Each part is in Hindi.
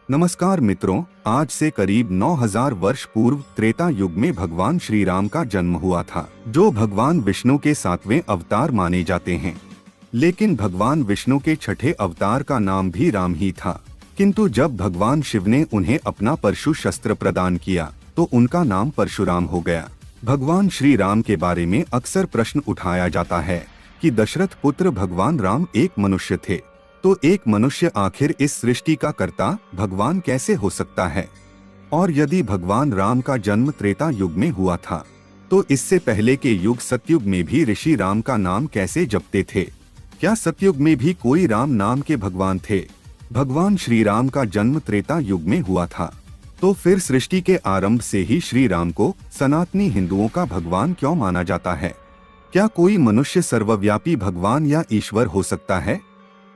नमस्कार मित्रों, आज से करीब 9000 वर्ष पूर्व त्रेता युग में भगवान श्री राम का जन्म हुआ था, जो भगवान विष्णु के 7वें अवतार माने जाते हैं। लेकिन भगवान विष्णु के छठे अवतार का नाम भी राम ही था, किंतु जब भगवान शिव ने उन्हें अपना परशु शस्त्र प्रदान किया तो उनका नाम परशुराम हो गया। भगवान श्री राम के बारे में अक्सर प्रश्न उठाया जाता है कि दशरथ पुत्र भगवान राम एक मनुष्य थे, तो एक मनुष्य आखिर इस सृष्टि का कर्ता भगवान कैसे हो सकता है? और यदि भगवान राम का जन्म त्रेता युग में हुआ था, तो इससे पहले के युग सतयुग में भी ऋषि राम का नाम कैसे जपते थे? क्या सतयुग में भी कोई राम नाम के भगवान थे? भगवान श्री राम का जन्म त्रेता युग में हुआ था, तो फिर सृष्टि के आरंभ से ही श्री राम को सनातनी हिंदुओं का भगवान क्यों माना जाता है? क्या कोई मनुष्य सर्वव्यापी भगवान या ईश्वर हो सकता है?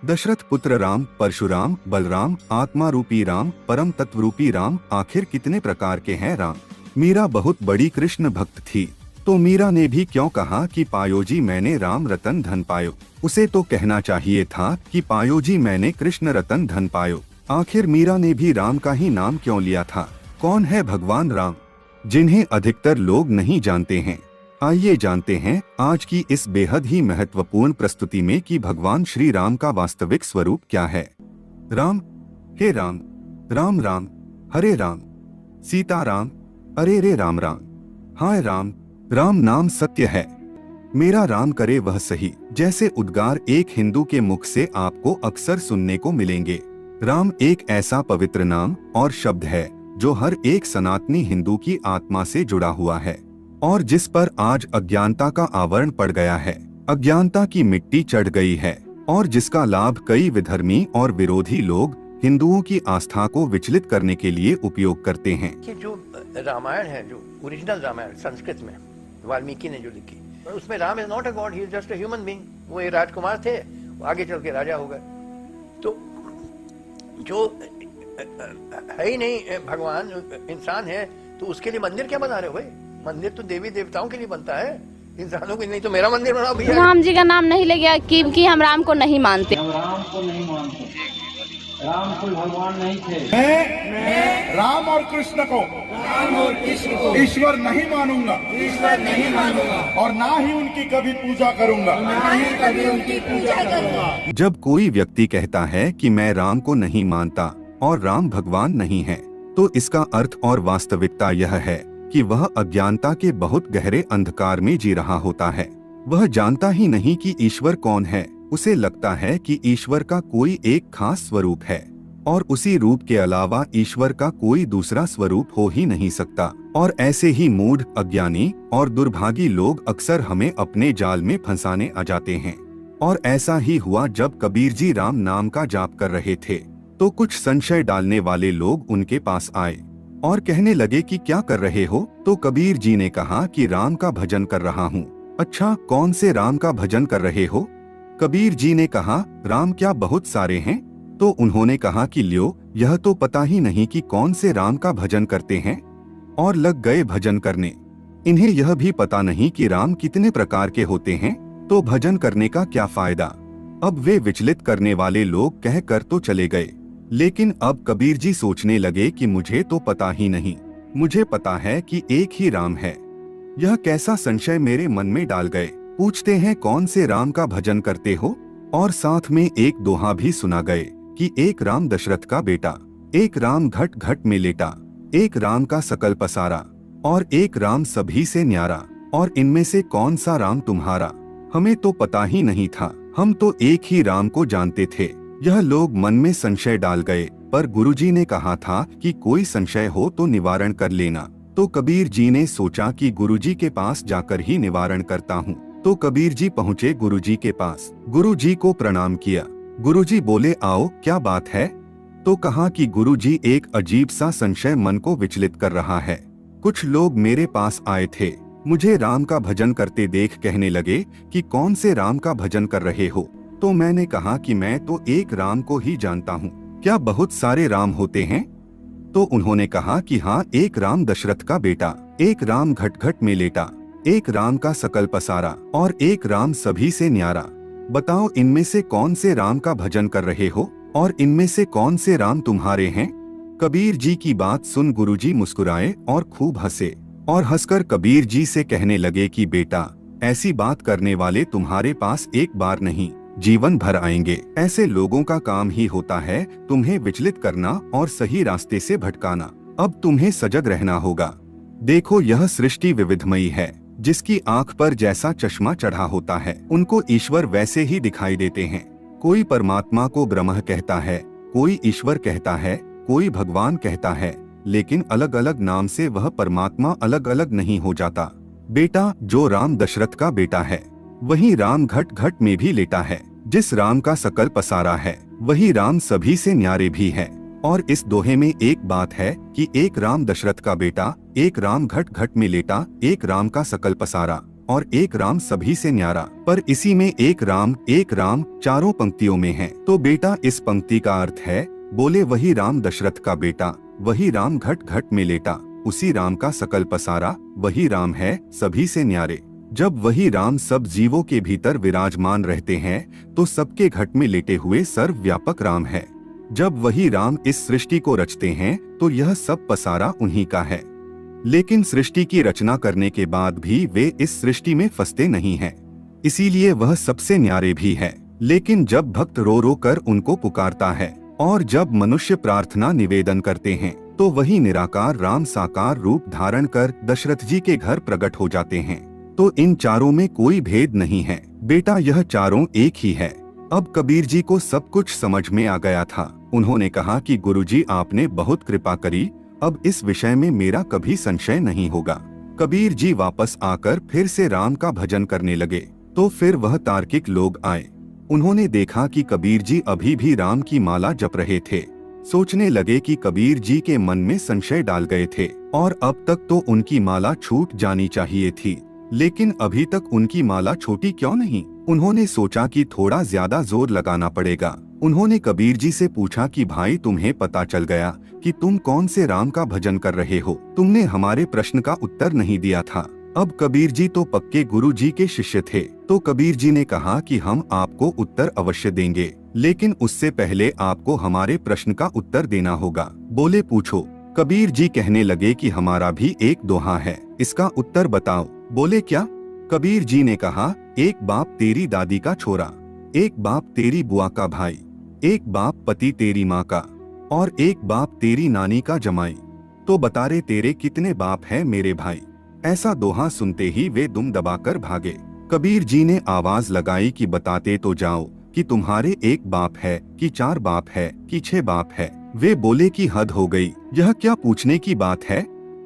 दशरथ पुत्र राम, परशुराम, बलराम, आत्मा रूपी राम, परम तत्व रूपी राम, आखिर कितने प्रकार के हैं राम? मीरा बहुत बड़ी कृष्ण भक्त थी, तो मीरा ने भी क्यों कहा कि पायो जी मैंने राम रतन धन पायो? उसे तो कहना चाहिए था कि पायो जी मैंने कृष्ण रतन धन पायो। आखिर मीरा ने भी राम का ही नाम क्यों लिया था? कौन है भगवान राम, जिन्हें अधिकतर लोग नहीं जानते हैं? आइए जानते हैं आज की इस बेहद ही महत्वपूर्ण प्रस्तुति में कि भगवान श्री राम का वास्तविक स्वरूप क्या है। राम, हे राम, राम राम, हरे राम, सीता राम, अरे रे राम राम, हाय राम, राम नाम सत्य है, मेरा राम करे वह सही, जैसे उद्गार एक हिंदू के मुख से आपको अक्सर सुनने को मिलेंगे। राम एक ऐसा पवित्र नाम और शब्द है जो हर एक सनातनी हिंदू की आत्मा से जुड़ा हुआ है और जिस पर आज अज्ञानता का आवरण पड़ गया है, अज्ञानता की मिट्टी चढ़ गई है और जिसका लाभ कई विधर्मी और विरोधी लोग हिंदुओं की आस्था को विचलित करने के लिए उपयोग करते हैं। कि जो रामायण है, जो ओरिजिनल रामायण संस्कृत में वाल्मीकि ने जो लिखी, उसमें Ram is not a God, he is just a human being. वो एक राजकुमार थे, वो आगे चल के राजा हो गए। तो जो है ही नहीं भगवान, इंसान है, तो उसके लिए मंदिर क्या बना रहे हो भाई? मंदिर तो देवी देवताओं के लिए बनता है, इंसानों के नहीं। तो मेरा मंदिर बनाओ भैया। राम जी का नाम नहीं ले गया कि हम राम को नहीं मानते। हम राम को नहीं मानते, राम कोई भगवान नहीं थे। मैं राम और कृष्ण को ईश्वर नहीं मानूंगा, और ना ही उनकी कभी पूजा करूंगा। जब कोई व्यक्ति कहता है कि मैं राम को नहीं मानता और राम भगवान नहीं है, तो इसका अर्थ और वास्तविकता यह है कि वह अज्ञानता के बहुत गहरे अंधकार में जी रहा होता है। वह जानता ही नहीं कि ईश्वर कौन है। उसे लगता है कि ईश्वर का कोई एक खास स्वरूप है और उसी रूप के अलावा ईश्वर का कोई दूसरा स्वरूप हो ही नहीं सकता। और ऐसे ही मूढ़, अज्ञानी और दुर्भागी लोग अक्सर हमें अपने जाल में फंसाने आ जाते हैं। और ऐसा ही हुआ जब कबीर जी राम नाम का जाप कर रहे थे, तो कुछ संशय डालने वाले लोग उनके पास आए और कहने लगे कि क्या कर रहे हो? तो कबीर जी ने कहा कि राम का भजन कर रहा हूँ। अच्छा, कौन से राम का भजन कर रहे हो? कबीर जी ने कहा, राम क्या बहुत सारे हैं? तो उन्होंने कहा कि ल्यो, यह तो पता ही नहीं कि कौन से राम का भजन करते हैं, और लग गए भजन करने। इन्हें यह भी पता नहीं कि राम कितने प्रकार के होते हैं, तो भजन करने का क्या फायदा? अब वे विचलित करने वाले लोग कह कर तो चले गए, लेकिन अब कबीर जी सोचने लगे कि मुझे तो पता ही नहीं, मुझे पता है कि एक ही राम है। यह कैसा संशय मेरे मन में डाल गए। पूछते हैं कौन से राम का भजन करते हो? और साथ में एक दोहा भी सुना गए कि एक राम दशरथ का बेटा, एक राम घट घट में लेटा, एक राम का सकल पसारा, और एक राम सभी से न्यारा, और इनमें से कौन सा राम तुम्हारा? हमें तो पता ही नहीं था, हम तो एक ही राम को जानते थे। यह लोग मन में संशय डाल गए, पर गुरुजी ने कहा था कि कोई संशय हो तो निवारण कर लेना। तो कबीर जी ने सोचा कि गुरुजी के पास जाकर ही निवारण करता हूँ। तो कबीर जी पहुँचे गुरुजी के पास, गुरुजी को प्रणाम किया। गुरुजी बोले, आओ, क्या बात है? तो कहा कि गुरुजी, एक अजीब सा संशय मन को विचलित कर रहा है। कुछ लोग मेरे पास आए थे, मुझे राम का भजन करते देख कहने लगे कि कौन से राम का भजन कर रहे हो? तो मैंने कहा कि मैं तो एक राम को ही जानता हूँ, क्या बहुत सारे राम होते हैं? तो उन्होंने कहा कि हाँ, एक राम दशरथ का बेटा, एक राम घट घट में लेटा, एक राम का सकल पसारा, और एक राम सभी से न्यारा। बताओ, इनमें से कौन से राम का भजन कर रहे हो और इनमें से कौन से राम तुम्हारे हैं? कबीर जी की बात सुन गुरुजी मुस्कुराए और खूब हंसे और हंसकर कबीर जी से कहने लगे कि बेटा, ऐसी बात करने वाले तुम्हारे पास एक बार नहीं जीवन भर आएंगे। ऐसे लोगों का काम ही होता है तुम्हें विचलित करना और सही रास्ते से भटकाना। अब तुम्हें सजग रहना होगा। देखो, यह सृष्टि विविधमयी है। जिसकी आंख पर जैसा चश्मा चढ़ा होता है उनको ईश्वर वैसे ही दिखाई देते हैं। कोई परमात्मा को ब्रह्म कहता है, कोई ईश्वर कहता है, कोई भगवान कहता है, लेकिन अलग अलग नाम से वह परमात्मा अलग अलग नहीं हो जाता। बेटा, जो राम दशरथ का बेटा है वही राम घट घट में भी लेटा है। जिस राम का सकल पसारा है वही राम सभी से न्यारे भी है। और इस दोहे में एक बात है कि एक राम दशरथ का बेटा, एक राम घट घट में लेटा, एक राम का सकल पसारा और एक राम सभी से न्यारा। पर इसी में एक राम चारों पंक्तियों में है। तो बेटा, इस पंक्ति का अर्थ है, बोले वही राम दशरथ का बेटा, वही राम घट घट में लेटा, उसी राम का सकल पसारा, वही राम है सभी से न्यारे। जब वही राम सब जीवों के भीतर विराजमान रहते हैं तो सबके घट में लेटे हुए सर्वव्यापक राम है। जब वही राम इस सृष्टि को रचते हैं तो यह सब पसारा उन्हीं का है। लेकिन सृष्टि की रचना करने के बाद भी वे इस सृष्टि में फंसते नहीं हैं। इसीलिए वह सबसे न्यारे भी है। लेकिन जब भक्त रो रो कर उनको पुकारता है और जब मनुष्य प्रार्थना निवेदन करते हैं तो वही निराकार राम साकार रूप धारण कर दशरथ जी के घर प्रकट हो जाते हैं। तो इन चारों में कोई भेद नहीं है बेटा, यह चारों एक ही है। अब कबीर जी को सब कुछ समझ में आ गया था। उन्होंने कहा कि गुरुजी, आपने बहुत कृपा करी, अब इस विषय में मेरा कभी संशय नहीं होगा। कबीर जी वापस आकर फिर से राम का भजन करने लगे। तो फिर वह तार्किक लोग आए। उन्होंने देखा कि कबीर जी अभी भी राम की माला जप रहे थे। सोचने लगे कि कबीर जी के मन में संशय डाल गए थे और अब तक तो उनकी माला छूट जानी चाहिए थी, लेकिन अभी तक उनकी माला छोटी क्यों नहीं। उन्होंने सोचा कि थोड़ा ज्यादा जोर लगाना पड़ेगा। उन्होंने कबीर जी से पूछा कि भाई, तुम्हें पता चल गया कि तुम कौन से राम का भजन कर रहे हो? तुमने हमारे प्रश्न का उत्तर नहीं दिया था। अब कबीर जी तो पक्के गुरु जी के शिष्य थे, तो कबीर जी ने कहा कि हम आपको उत्तर अवश्य देंगे, लेकिन उससे पहले आपको हमारे प्रश्न का उत्तर देना होगा। बोले, पूछो। कबीर जी कहने लगे कि हमारा भी एक दोहा है, इसका उत्तर बताओ। बोले, क्या? कबीर जी ने कहा, एक बाप तेरी दादी का छोरा, एक बाप तेरी बुआ का भाई, एक बाप पति तेरी माँ का और एक बाप तेरी नानी का जमाई। तो बता रे तेरे कितने बाप हैं मेरे भाई? ऐसा दोहा सुनते ही वे दुम दबाकर भागे। कबीर जी ने आवाज लगाई कि बताते तो जाओ कि तुम्हारे एक बाप है कि चार बाप है कि 6 बाप है। वे बोले कि हद हो गई, यह क्या पूछने की बात है?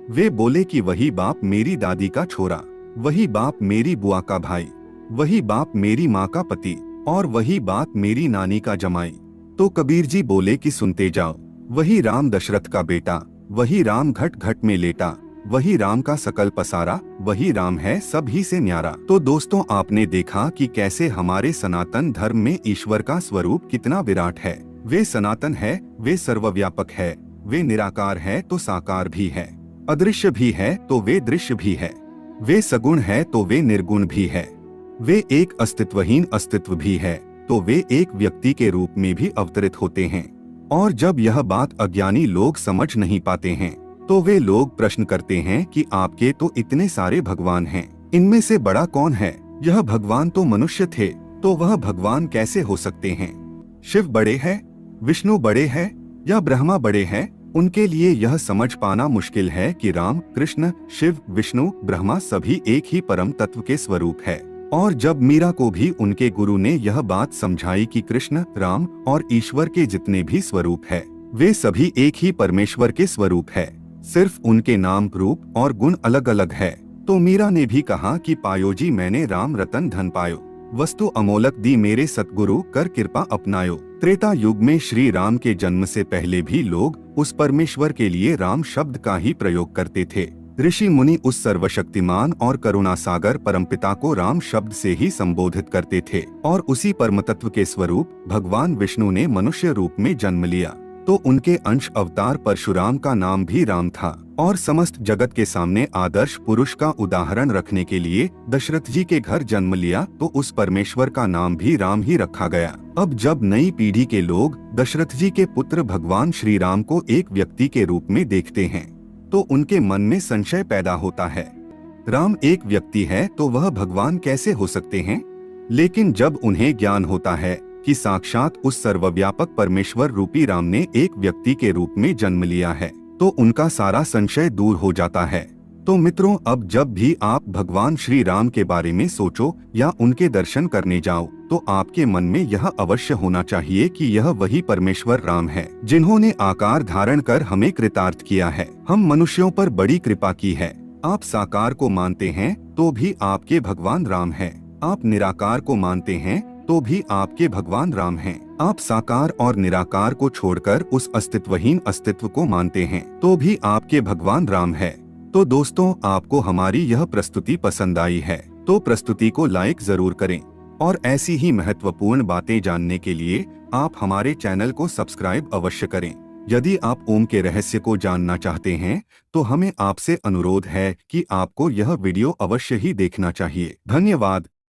वे बोले कि वही बाप मेरी दादी का छोरा, वही बाप मेरी बुआ का भाई, वही बाप मेरी माँ का पति और वही बाप मेरी नानी का जमाई। तो कबीर जी बोले कि सुनते जाओ, वही राम दशरथ का बेटा, वही राम घट घट में लेटा, वही राम का सकल पसारा, वही राम है सब ही से न्यारा। तो दोस्तों, आपने देखा कि कैसे हमारे सनातन धर्म में ईश्वर का स्वरूप कितना विराट है। वे सनातन है, वे सर्वव्यापक है, वे निराकार है तो साकार भी है, अदृश्य भी है तो वे दृश्य भी है, वे सगुण है तो वे निर्गुण भी है, वे एक अस्तित्वहीन अस्तित्व भी है तो वे एक व्यक्ति के रूप में भी अवतरित होते हैं। और जब यह बात अज्ञानी लोग समझ नहीं पाते हैं तो वे लोग प्रश्न करते हैं कि आपके तो इतने सारे भगवान हैं, इनमें से बड़ा कौन है? यह भगवान तो मनुष्य थे, तो वह भगवान कैसे हो सकते हैं? शिव बड़े हैं, विष्णु बड़े हैं या ब्रह्मा बड़े हैं? उनके लिए यह समझ पाना मुश्किल है कि राम, कृष्ण, शिव, विष्णु, ब्रह्मा सभी एक ही परम तत्व के स्वरूप है। और जब मीरा को भी उनके गुरु ने यह बात समझाई कि कृष्ण, राम और ईश्वर के जितने भी स्वरूप है वे सभी एक ही परमेश्वर के स्वरूप है, सिर्फ उनके नाम, रूप और गुण अलग अलग है, तो मीरा ने भी कहा कि पायो जी मैंने राम रतन धन पायो, वस्तु अमोलक दी मेरे सतगुरु कर कृपा अपनायो। त्रेता युग में श्री राम के जन्म से पहले भी लोग उस परमेश्वर के लिए राम शब्द का ही प्रयोग करते थे। ऋषि मुनि उस सर्वशक्तिमान और करुणा सागर परमपिता को राम शब्द से ही संबोधित करते थे और उसी परम तत्व के स्वरूप भगवान विष्णु ने मनुष्य रूप में जन्म लिया, तो उनके अंश अवतार परशुराम का नाम भी राम था। और समस्त जगत के सामने आदर्श पुरुष का उदाहरण रखने के लिए दशरथ जी के घर जन्म लिया, तो उस परमेश्वर का नाम भी राम ही रखा गया। अब जब नई पीढ़ी के लोग दशरथ जी के पुत्र भगवान श्री राम को एक व्यक्ति के रूप में देखते हैं, तो उनके मन में संशय पैदा होता है, राम एक व्यक्ति है तो वह भगवान कैसे हो सकते हैं? लेकिन जब उन्हें ज्ञान होता है कि साक्षात उस सर्वव्यापक परमेश्वर रूपी राम ने एक व्यक्ति के रूप में जन्म लिया है, तो उनका सारा संशय दूर हो जाता है। तो मित्रों, अब जब भी आप भगवान श्री राम के बारे में सोचो या उनके दर्शन करने जाओ, तो आपके मन में यह अवश्य होना चाहिए कि यह वही परमेश्वर राम है जिन्होंने आकार धारण कर हमें कृतार्थ किया है, हम मनुष्यों पर बड़ी कृपा की है। आप साकार को मानते हैं तो भी आपके भगवान राम हैं। आप निराकार को मानते हैं तो भी आपके भगवान राम हैं। आप साकार और निराकार को छोड़कर उस अस्तित्वहीन अस्तित्व को मानते हैं तो भी आपके भगवान राम है। तो दोस्तों, आपको हमारी यह प्रस्तुति पसंद आई है तो प्रस्तुति को लाइक जरूर करें, और ऐसी ही महत्वपूर्ण बातें जानने के लिए आप हमारे चैनल को सब्सक्राइब अवश्य करें। यदि आप ओम के रहस्य को जानना चाहते हैं तो हमें आपसे अनुरोध है कि आपको यह वीडियो अवश्य ही देखना चाहिए। धन्यवाद।